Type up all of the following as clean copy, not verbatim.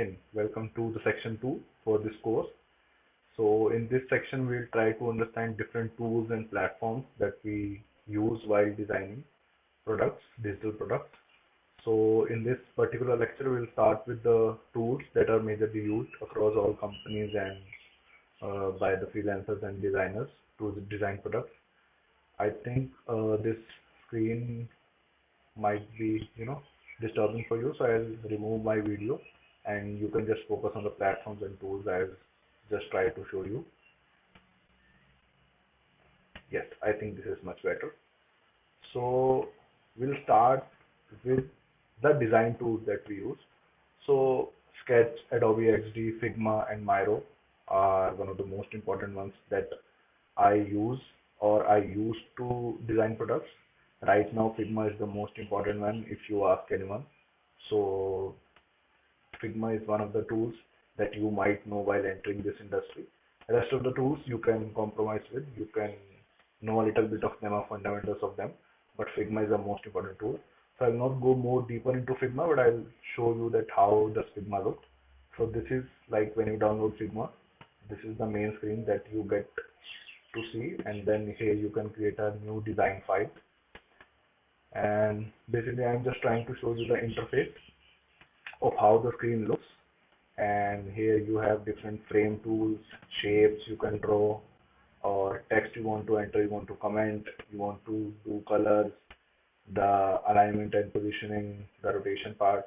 again, welcome to the section 2 for this course. So in this section, we'll try to understand different tools and platforms that we use while designing products, digital products. So in this particular lecture, we'll start with the tools that are majorly used across all companies and by the freelancers and designers to design products. I think this screen might be, disturbing for you, so I'll remove my video and you can just focus on the platforms and tools I'll just try to show you. Yes, I think this is much better. So we'll start with the design tools that we use. So Sketch, Adobe XD, Figma, and Miro are one of the most important ones that I use or I use to design products. Right now, Figma is the most important one if you ask anyone. So Figma is one of the tools that you might know while entering this industry. The rest of the tools you can compromise with. You can know a little bit of them or fundamentals of them, but Figma is the most important tool. So I'll not go more deeper into Figma, but I'll show you that how does Figma look. So this is like when you download Figma, this is the main screen that you get to see, and then here you can create a new design file. And basically I'm just trying to show you the interface of how the screen looks. And here you have different frame tools, shapes you can draw, or text you want to enter, you want to comment, you want to do colors, the alignment and positioning, the rotation part.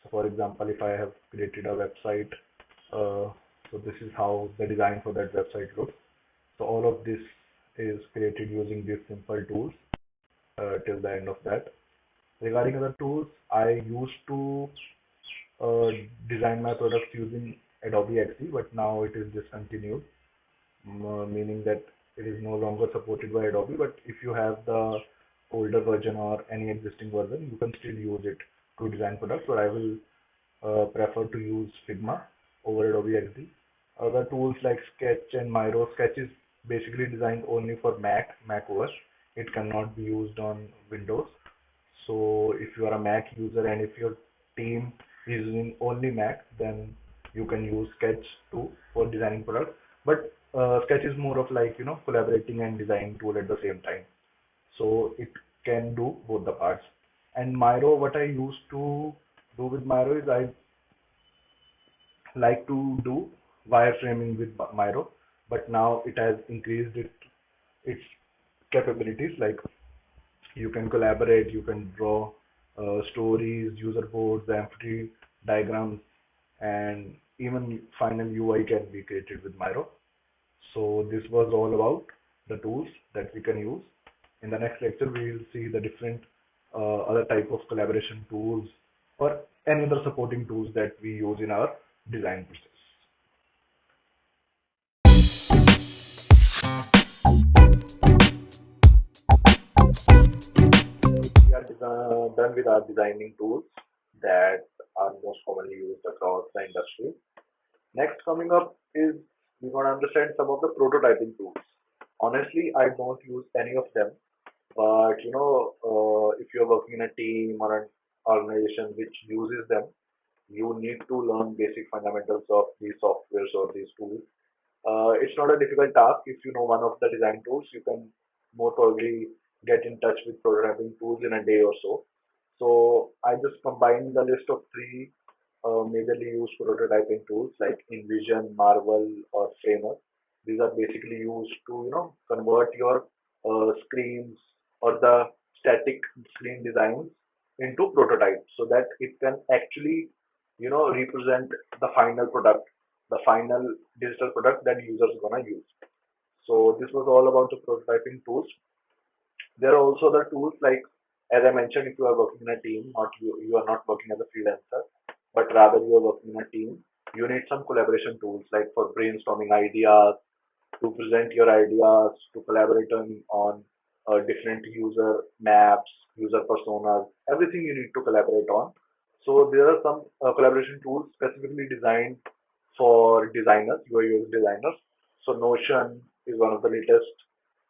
So for example, if I have created a website, so this is how the design for that website looks. So all of this is created using these simple tools till the end of that. Regarding other tools, I used to uh, design my products using Adobe XD, but now it is discontinued, meaning that it is no longer supported by Adobe. But if you have the older version or any existing version, you can still use it to design products. But I will prefer to use Figma over Adobe XD. Other tools like Sketch and Miro. Sketch is basically designed only for Mac OS. It cannot be used on Windows. So if you are a Mac user and if your team is using only Mac, then you can use Sketch too for designing products. But Sketch is more of like, collaborating and designing tool at the same time. So it can do both the parts. And Miro, what I used to do with Miro is I like to do wireframing with Miro, but now it has increased its capabilities. Like you can collaborate, you can draw stories, user boards, the empathy diagrams, and even final UI can be created with Miro. So this was all about the tools that we can use. In the next lecture, we will see the different other type of collaboration tools or any other supporting tools that we use in our design process. We are done with our designing tools that are most commonly used across the industry. Next coming up is we want to understand some of the prototyping tools. Honestly, I don't use any of them, but if you're working in a team or an organization which uses them, you need to learn basic fundamentals of these softwares or these tools. It's not a difficult task. If you know one of the design tools, you can more probably get in touch with prototyping tools in a day or so. So I just combined the list of three majorly used prototyping tools like InVision, Marvel, or Framer. These are basically used to convert your screens or the static screen designs into prototypes so that it can actually represent the final product, the final digital product that users gonna use. So this was all about the prototyping tools. There are also the tools like, as I mentioned, if you are working in a team, not you are not working as a freelancer, but rather you are working in a team, you need some collaboration tools like for brainstorming ideas, to present your ideas, to collaborate on different user maps, user personas, everything you need to collaborate on. So there are some collaboration tools specifically designed for designers, UI/UX designers. So Notion is one of the latest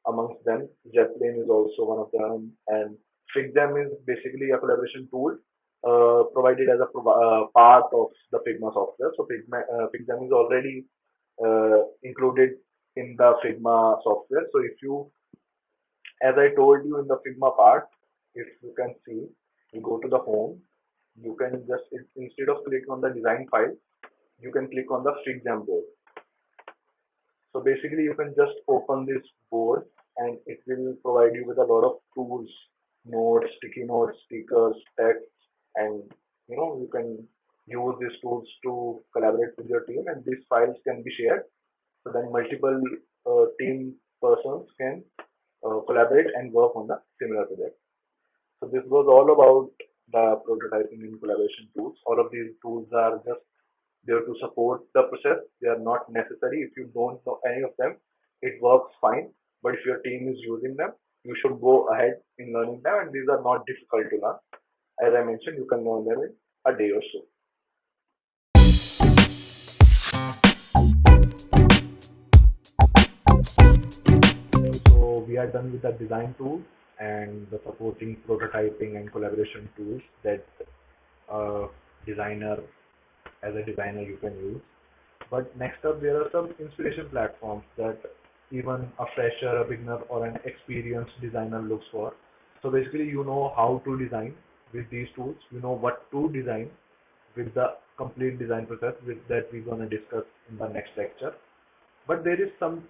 amongst them. Zeppelin is also one of them, and Figma is basically a collaboration tool provided as a part of the Figma software. So Figma is already included in the Figma software. So if you, as I told you in the Figma part, if you can see, you go to the home, you can just, instead of clicking on the design file, you can click on the Figma board. So basically you can just open this board and it will provide you with a lot of tools, notes, sticky notes, stickers, text, and you can use these tools to collaborate with your team, and these files can be shared. So then multiple team persons can collaborate and work on the similar project. So this was all about the prototyping and collaboration tools. All of these tools are just there to support the process. They are not necessary. If you don't know any of them, it works fine. But if your team is using them, you should go ahead in learning them. And these are not difficult to learn. As I mentioned, you can learn them in a day or so. So we are done with the design tools and the supporting prototyping and collaboration tools that a designer, as a designer, you can use. But next up, there are some inspiration platforms that even a fresher, a beginner, or an experienced designer looks for. So basically, you know how to design with these tools. You know what to design with the complete design process with that we're gonna discuss in the next lecture. But there is some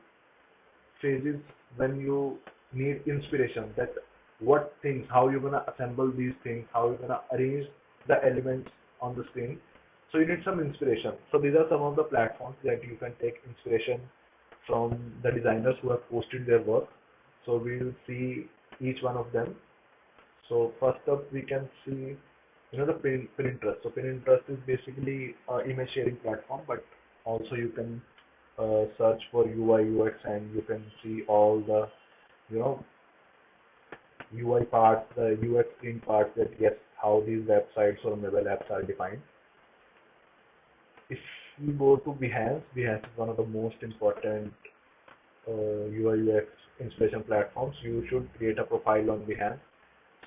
phases when you need inspiration, that what things, how you're gonna assemble these things, how you're gonna arrange the elements on the screen. So you need some inspiration. So these are some of the platforms that you can take inspiration from the designers who have posted their work. So we'll see each one of them. So first up, we can see, the Pinterest. So Pinterest is basically an image sharing platform, but also you can search for UI UX and you can see all the you know UI parts, the UX screen parts, that yes, how these websites or mobile apps are defined. If we go to Behance, Behance is one of the most important UI UX inspiration platforms. You should create a profile on Behance.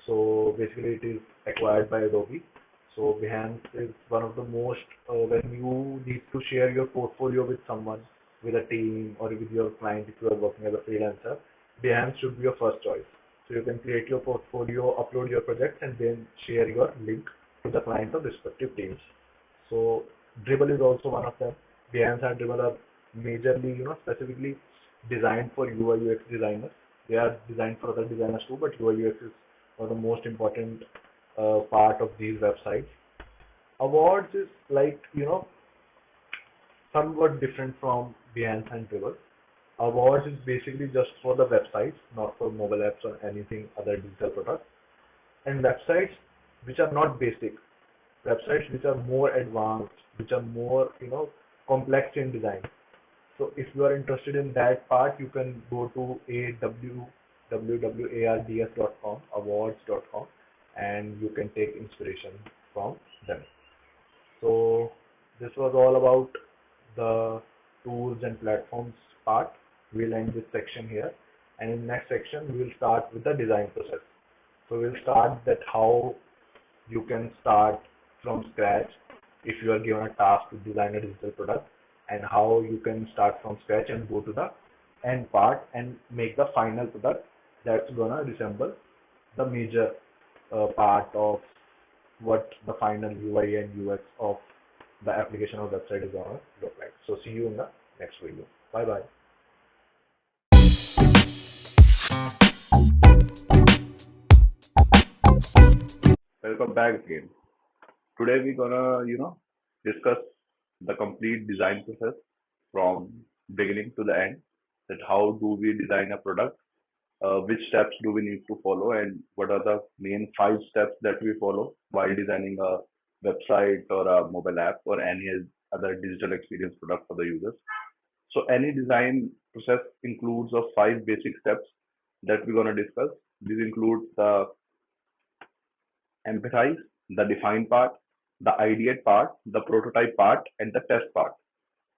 So basically, it is acquired by Adobe. So Behance is one of the most, when you need to share your portfolio with someone, with a team, or with your client if you are working as a freelancer, Behance should be your first choice. So you can create your portfolio, upload your project, and then share your link to the client of respective teams. So Dribble is also one of them. Behance and Dribble are majorly, specifically designed for UI UX designers. They are designed for other designers too, but UI UX is one of the most important part of these websites. Awards is like, somewhat different from Behance and Dribble. Awards is basically just for the websites, not for mobile apps or anything other digital products. And websites which are not basic, websites which are more advanced, which are more, complex in design. So if you are interested in that part, you can go to www.awards.com, awards.com, and you can take inspiration from them. So this was all about the tools and platforms part. We'll end this section here, and in the next section we'll start with the design process. So we'll start that how you can start from scratch if you are given a task to design a digital product, and how you can start from scratch and go to the end part and make the final product that's gonna resemble the major part of what the final UI and UX of the application or website is gonna look like. So see you in the next video. Bye bye. Welcome back again. Today we're gonna, discuss the complete design process from beginning to the end. That how do we design a product, which steps do we need to follow, and what are the main 5 steps that we follow while designing a website or a mobile app or any other digital experience product for the users. So any design process includes of 5 basic steps that we're going to discuss. These include the empathize, the define part, the ideate part, the prototype part, and the test part.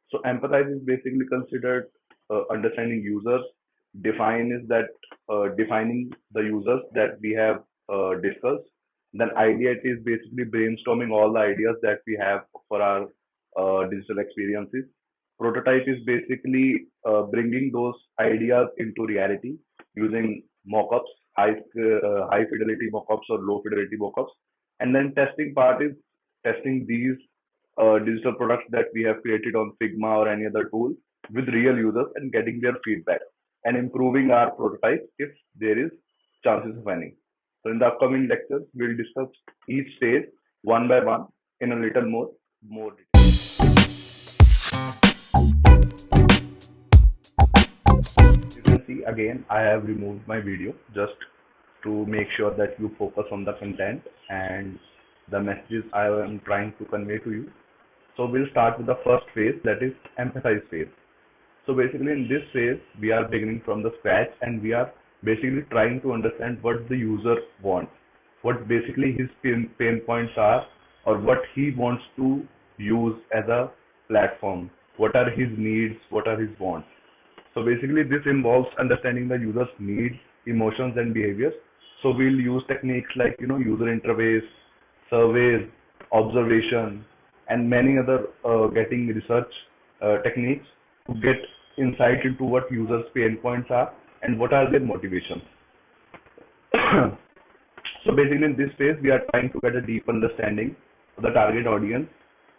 So empathize is basically considered understanding users. Define is that defining the users that we have discussed. Then Ideate is basically brainstorming all the ideas that we have for our digital experiences. Prototype is basically bringing those ideas into reality using mockups, high fidelity mockups or low fidelity mockups. And then testing part is testing these digital products that we have created on Figma or any other tool with real users and getting their feedback and improving our prototype if there is chances of any. So in the upcoming lectures, we'll discuss each stage one by one in a little more detail. You can see again, I have removed my video just to make sure that you focus on the content and the messages I am trying to convey to you. So we'll start with the first phase, that is empathize phase. So basically in this phase, we are beginning from the scratch and we are basically trying to understand what the user wants, what basically his pain points are, or what he wants to use as a platform, what are his needs, what are his wants. So basically this involves understanding the user's needs, emotions and behaviors. So we'll use techniques like, user interface, surveys, observation, and many other getting research techniques to get insight into what users' pain points are and what are their motivations. So basically in this phase, we are trying to get a deep understanding of the target audience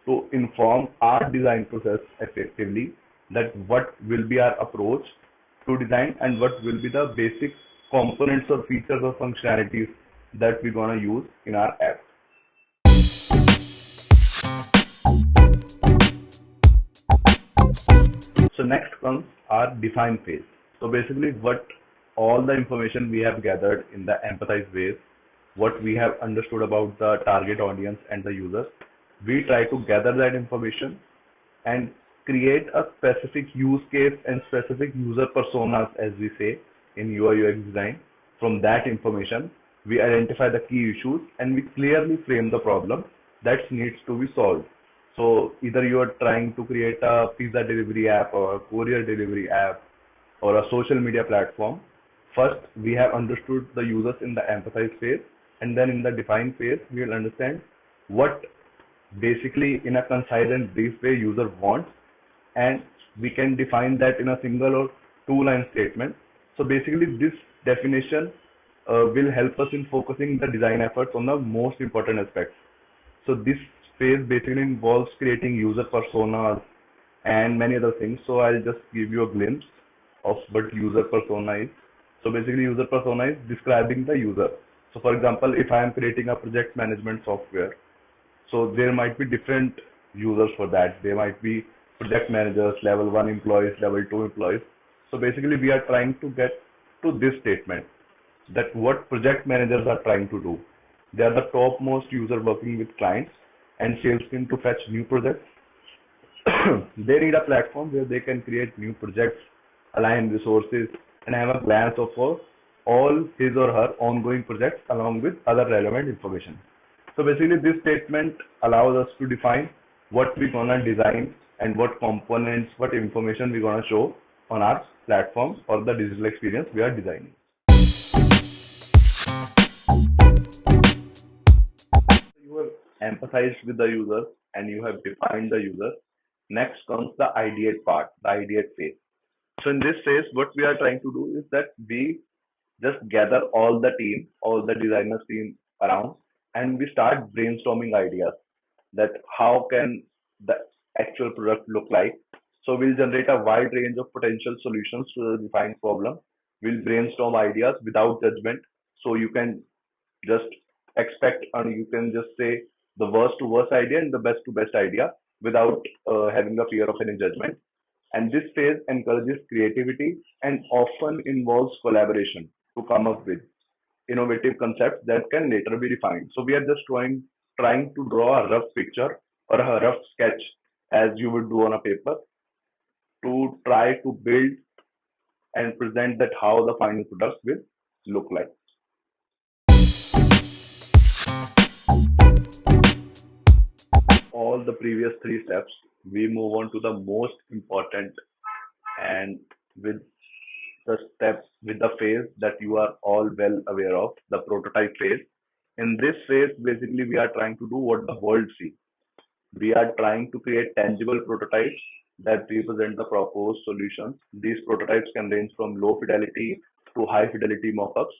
to inform our design process effectively, that what will be our approach to design and what will be the basic components or features or functionalities that we're going to use in our app. So next comes our define phase. So basically what all the information we have gathered in the empathize phase, what we have understood about the target audience and the users, we try to gather that information and create a specific use case and specific user personas, as we say in UI UX design. From that information, we identify the key issues and we clearly frame the problem that needs to be solved. So either you are trying to create a pizza delivery app or a courier delivery app or a social media platform. First, we have understood the users in the empathize phase, and then in the define phase, we will understand what basically in a concise and brief way user wants, and we can define that in a single or two-line statement. So basically, this definition will help us in focusing the design efforts on the most important aspects. So this phase basically involves creating user personas and many other things. So I'll just give you a glimpse of what user persona is. So basically user persona is describing the user. So for example, if I am creating a project management software, so there might be different users for that. There might be project managers, level 1 employees, level 2 employees. So basically we are trying to get to this statement, that what project managers are trying to do. They are the topmost user working with clients and sales team to fetch new projects. They need a platform where they can create new projects, align resources, and have a glance of all his or her ongoing projects along with other relevant information. So basically this statement allows us to define what we're gonna design and what components, what information we're gonna show on our platform or the digital experience we are designing. You have empathized with the user and you have defined the user. Next comes the ideate part, the ideate phase. So in this phase, what we are trying to do is that we just gather all the team, all the designers team around, and we start brainstorming ideas that how can the actual product look like. So we'll generate a wide range of potential solutions to the defined problem. We'll brainstorm ideas without judgment. So you can just expect and you can just say the worst to worst idea and the best to best idea without having a fear of any judgment. And this phase encourages creativity and often involves collaboration to come up with innovative concepts that can later be refined. So we are just trying to draw a rough picture or a rough sketch as you would do on a paper to try to build and present that how the final product will look like. All the previous three steps, we move on to the most important and with the steps with the phase that you are all well aware of, the prototype phase. In this phase, basically, we are trying to do what the world sees. We are trying to create tangible prototypes that represent the proposed solutions. These prototypes can range from low fidelity to high fidelity mockups.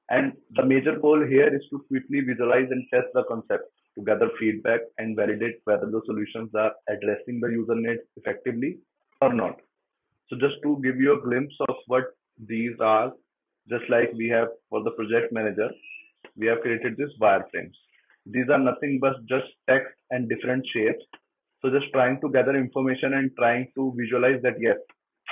And the major goal here is to quickly visualize and test the concept to gather feedback and validate whether the solutions are addressing the user needs effectively or not. So just to give you a glimpse of what these are, just like we have for the project manager, we have created these wireframes. These are nothing but just text and different shapes. So just trying to gather information and trying to visualize that yes,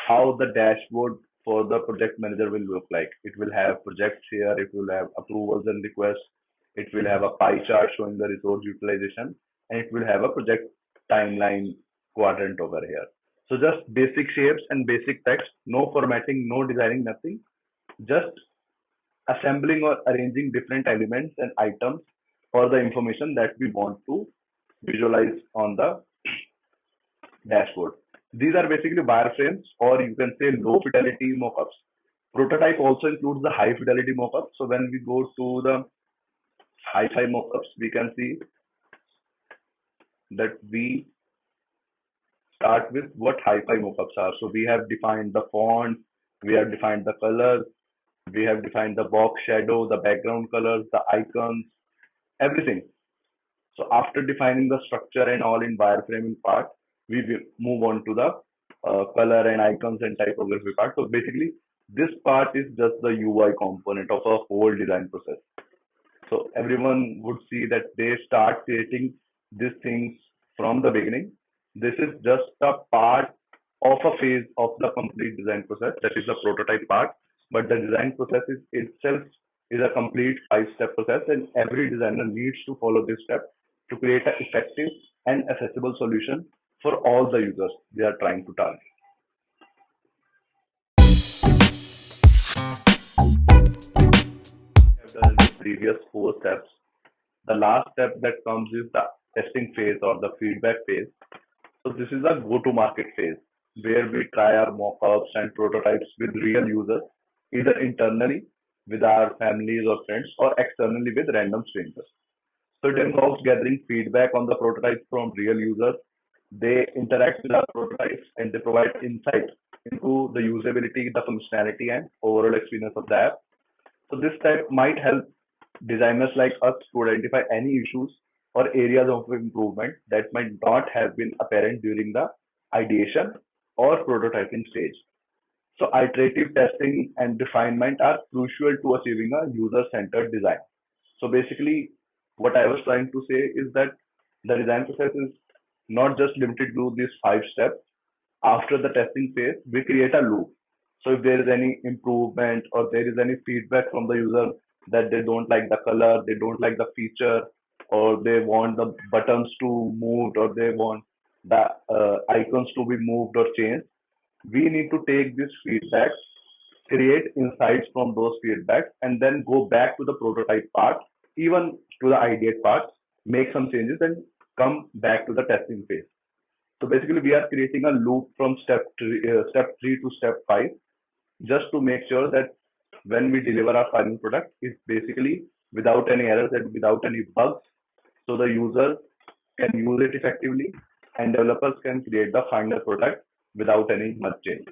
how the dashboard for the project manager will look like. It will have projects here, it will have approvals and requests, it will have a pie chart showing the resource utilization, and it will have a project timeline quadrant over here. So just basic shapes and basic text, no formatting, no designing, nothing. Just assembling or arranging different elements and items for the information that we want to visualize on the dashboard. These are basically wireframes, or you can say low fidelity mockups. Prototype also includes the high fidelity mockup. So when we go to the high-fi mockups, we can see that we start with what high-fi mockups are. So we have defined the font, we have defined the colors, we have defined the box shadow, the background colors, the icons, everything. So after defining the structure and all in wireframing part, we will move on to the color and icons and typography part. So basically, this part is just the UI component of a whole design process. So everyone would see that they start creating these things from the beginning. This is just a part of a phase of the complete design process. That is the prototype part. But the design process is itself is a complete 5-step process, and every designer needs to follow this step to create an effective and accessible solution for all the users they are trying to target. I've done in the previous 4 steps. The last step that comes is the testing phase or the feedback phase. So this is a go-to-market phase where we try our mock-ups and prototypes with real users, either internally with our families or friends, or externally with random strangers. So it involves gathering feedback on the prototypes from real users. They interact with our prototypes and they provide insights into the usability, the functionality, and overall experience of the app. So this step might help designers like us to identify any issues or areas of improvement that might not have been apparent during the ideation or prototyping stage. So iterative testing and refinement are crucial to achieving a user-centered design. So basically, what I was trying to say is that the design process is not just limited to these 5 steps. After the testing phase, we create a loop. So if there is any improvement or there is any feedback from the user that they don't like the color, they don't like the feature, or they want the buttons to move, or they want the icons to be moved or changed, we need to take this feedback, create insights from those feedbacks, and then go back to the prototype part, even to the ideate part, make some changes, and come back to the testing phase. So basically, we are creating a loop from step 3 to step 5, just to make sure that when we deliver our final product, it's basically without any errors and without any bugs, so the user can use it effectively and developers can create the final product without any much change.